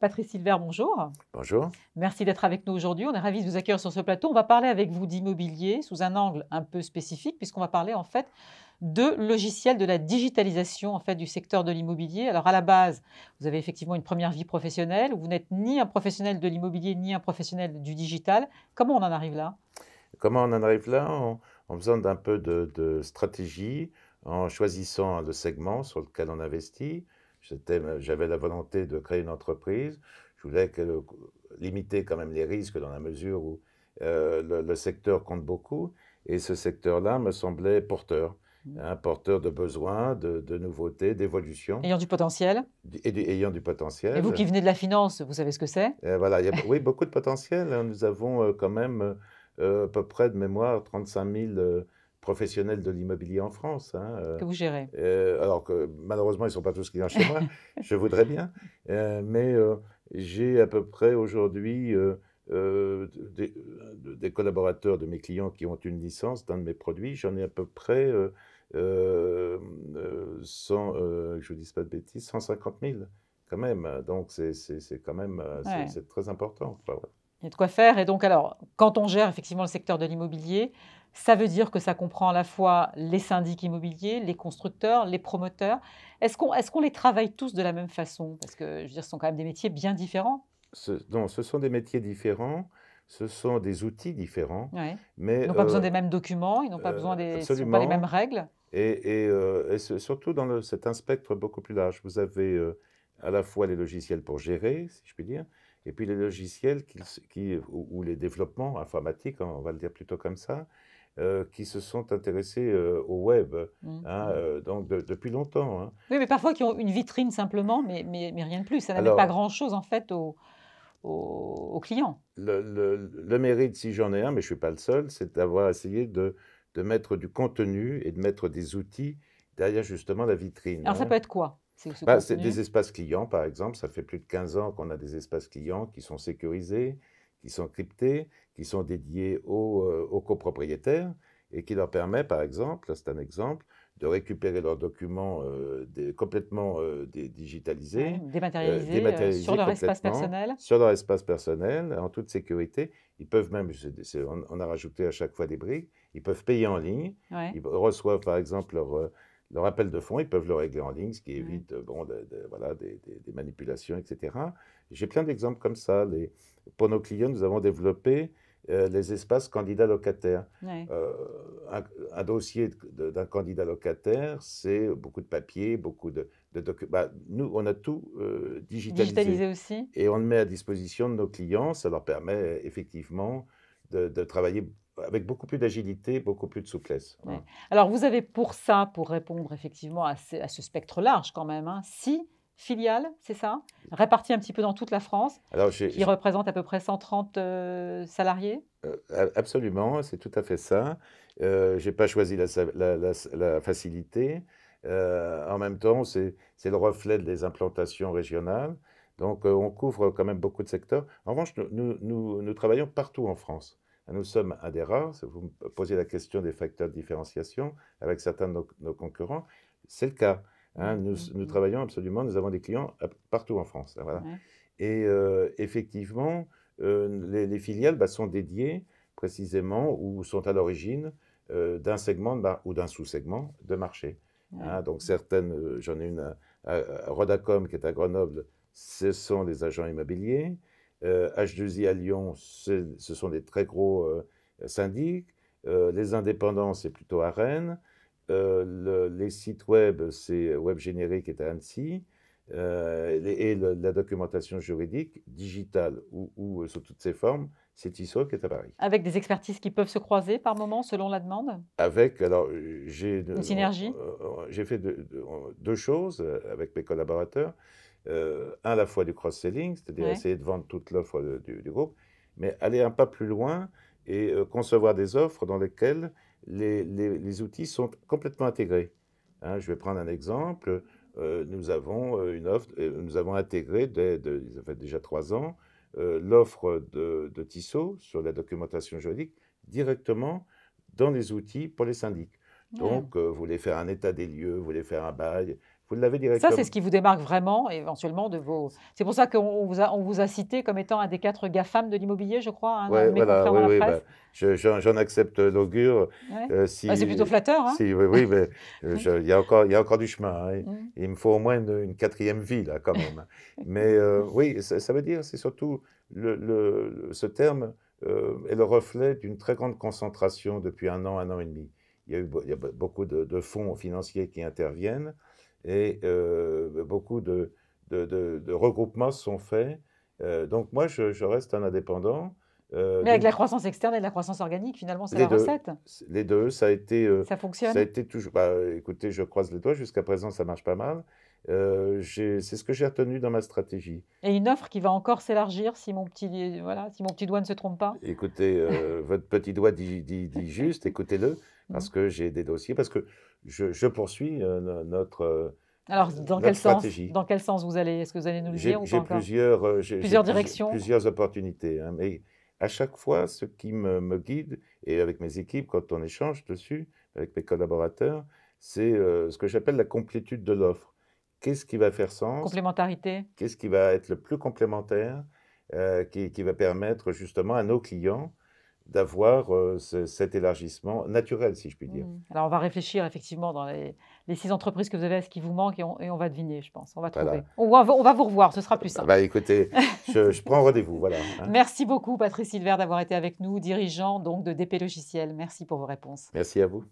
Patrice Silver, bonjour. Bonjour. Merci d'être avec nous aujourd'hui. On est ravis de vous accueillir sur ce plateau. On va parler avec vous d'immobilier sous un angle un peu spécifique, puisqu'on va parler en fait de logiciels de la digitalisation en fait du secteur de l'immobilier. Alors à la base, vous avez effectivement une première vie professionnelle. Vous n'êtes ni un professionnel de l'immobilier ni un professionnel du digital. Comment on en arrive là? Comment on en arrive là? En faisant d'un peu de stratégie, en choisissant le segment sur lequel on investit. J'avais la volonté de créer une entreprise. Je voulais limiter quand même les risques dans la mesure où le secteur compte beaucoup. Et ce secteur-là me semblait porteur, Mm. hein, porteur de besoins, de nouveautés, d'évolution, Ayant du potentiel. ayant du Et vous qui potentiel. venez de la finance, vous savez ce que c'est? Voilà, oui, beaucoup de potentiel, hein. Nous avons quand même à peu près de mémoire 35 000 professionnels de l'immobilier en France, hein, Que vous gérez. alors que malheureusement, ils ne sont pas tous clients chez moi. Je voudrais bien, mais j'ai à peu près aujourd'hui des collaborateurs de mes clients qui ont une licence d'un de mes produits. J'en ai à peu près 100, que je ne dise pas de bêtises, 150 000 quand même. Donc c'est quand même Ouais. c'est très important, quoi, ouais. Il y a de quoi faire et donc alors, quand on gère effectivement le secteur de l'immobilier, ça veut dire que ça comprend à la fois les syndics immobiliers, les constructeurs, les promoteurs. Est-ce qu'on les travaille tous de la même façon? Parce que, je veux dire, ce sont quand même des métiers bien différents. Non, ce sont des métiers différents, ce sont des outils différents, Ouais. Ils mais n'ont pas besoin des mêmes documents, ils n'ont pas besoin ce sont pas les mêmes absolument. règles. Surtout c'est un spectre beaucoup plus large. Vous avez à la fois les logiciels pour gérer, si je puis dire, et puis les logiciels ou les développements informatiques, hein, on va le dire plutôt comme ça, qui se sont intéressés au web, Mmh, hein, mmh. donc depuis longtemps, hein. Oui, mais parfois qui ont une vitrine simplement, mais rien de plus. Ça n'amène pas Alors, grand-chose en fait aux clients. le mérite, si j'en ai un, mais je ne suis pas le seul, c'est d'avoir essayé de mettre du contenu et de mettre des outils derrière justement la vitrine, Alors ça hein. peut être quoi, ce Bah, c'est contenu? des espaces clients, par exemple. Ça fait plus de 15 ans qu'on a des espaces clients qui sont sécurisés, qui sont cryptés, qui sont dédiés aux copropriétaires et qui leur permet, par exemple, là, c'est un exemple, de récupérer leurs documents complètement Ouais, digitalisés, dématérialisé, sur dématérialisés leur espace complètement, personnel? sur leur espace personnel, en toute sécurité. Ils peuvent même, on a rajouté à chaque fois des briques, ils peuvent payer en ligne, Ouais. ils reçoivent, par exemple, leur appel de fonds, ils peuvent le régler en ligne, ce qui Mmh. évite bon, voilà, des manipulations, etc. J'ai plein d'exemples comme ça. Pour nos clients, nous avons développé les espaces candidats locataires. Ouais. Euh, un dossier d'un candidat locataire, c'est beaucoup de papiers, beaucoup de documents. Bah, nous, on a tout digitalisé Digitalisé aussi? et on le met à disposition de nos clients. Ça leur permet effectivement de travailler avec beaucoup plus d'agilité, beaucoup plus de souplesse. Ouais. Voilà. Alors vous avez pour ça, pour répondre effectivement à ce spectre large quand même, hein, 6 filiales, c'est ça? Réparties un petit peu dans toute la France, Alors, qui représentent à peu près 130, salariés? Absolument, c'est tout à fait ça. J'ai pas choisi la facilité. En même temps, c'est le reflet des implantations régionales. Donc, on couvre quand même beaucoup de secteurs. En revanche, nous travaillons partout en France. Nous sommes un des rares, si vous me posez la question des facteurs de différenciation avec certains de nos concurrents, c'est le cas, hein. Mmh, Nous mmh. travaillons absolument, nous avons des clients partout en France, hein, voilà. Ouais. Et effectivement, les filiales, bah, sont dédiées précisément ou sont à l'origine d'un segment ou d'un sous-segment de marché, Ouais. hein. Donc certaines, j'en ai une à Rodacom qui est à Grenoble, ce sont des agents immobiliers. H2I à Lyon, ce sont des très gros syndics. Les indépendants, c'est plutôt à Rennes. Les sites web, c'est Web Générique qui est à Annecy. La documentation juridique, digitale ou sous toutes ses formes, c'est Tissot qui est à Paris. Avec des expertises qui peuvent se croiser par moment selon la demande? Alors, Une synergie? j'ai fait deux choses avec mes collaborateurs. À la fois du cross-selling, c'est-à-dire Ouais. essayer de vendre toute l'offre du groupe, mais aller un pas plus loin et concevoir des offres dans lesquelles les outils sont complètement intégrés, hein. Je vais prendre un exemple. Nous avons une offre, nous avons intégré, ça fait déjà 3 ans, l'offre de Tissot sur la documentation juridique directement dans les outils pour les syndics. Ouais. Donc, vous voulez faire un état des lieux, vous voulez faire un bail, vous l'avez Ça, c'est directement. ce qui vous démarque vraiment, éventuellement, de vos c'est pour ça qu'on vous a cité comme étant un des 4 GAFAM de l'immobilier, je crois, hein, un Ouais, de mes voilà, confrères oui, dans la oui, presse? bah, j'en accepte l'augure. Ouais. Bah, c'est plutôt Si, flatteur, hein? si, oui, oui, mais il y a encore du chemin, hein. Mmh. Il me faut au moins une quatrième vie, là, quand même, hein. Mais oui, ça veut dire, c'est surtout, ce terme est le reflet d'une très grande concentration depuis un an et demi. Il y a beaucoup de fonds financiers qui interviennent et beaucoup de regroupements sont faits. Donc moi, je reste un indépendant. Mais avec D'une la croissance externe et la croissance organique, finalement, c'est Les la 2, recette. les 2, Ça ça a fonctionne? été toujours, bah, écoutez, je croise les doigts, jusqu'à présent, ça marche pas mal. C'est ce que j'ai retenu dans ma stratégie. Et une offre qui va encore s'élargir si mon petit voilà, si mon petit doigt ne se trompe pas? Écoutez, votre petit doigt dit juste, écoutez-le, Mmh. parce que j'ai des dossiers, parce que je poursuis, Alors dans quel notre sens? stratégie. Dans quel sens vous allez est-ce que vous allez nous le dire ou pas encore? J'ai Plusieurs directions? plusieurs opportunités, hein, mais à chaque fois, ce qui me guide, et avec mes équipes, quand on échange dessus, avec mes collaborateurs, c'est ce que j'appelle la complétude de l'offre. Qu'est-ce qui va faire sens? Complémentarité? Qu'est-ce qui va être le plus complémentaire, qui va permettre justement à nos clients d'avoir cet élargissement naturel, si je puis dire. Mmh. Alors on va réfléchir effectivement dans les 6 entreprises que vous avez à ce qui vous manque et on va deviner, je pense. On va trouver. Voilà. On va vous revoir, ce sera plus Bah, simple. écoutez, je prends rendez-vous, voilà, hein. Merci beaucoup Patrice Hilbert d'avoir été avec nous, dirigeant donc de DP Logiciel. Merci pour vos réponses. Merci à vous.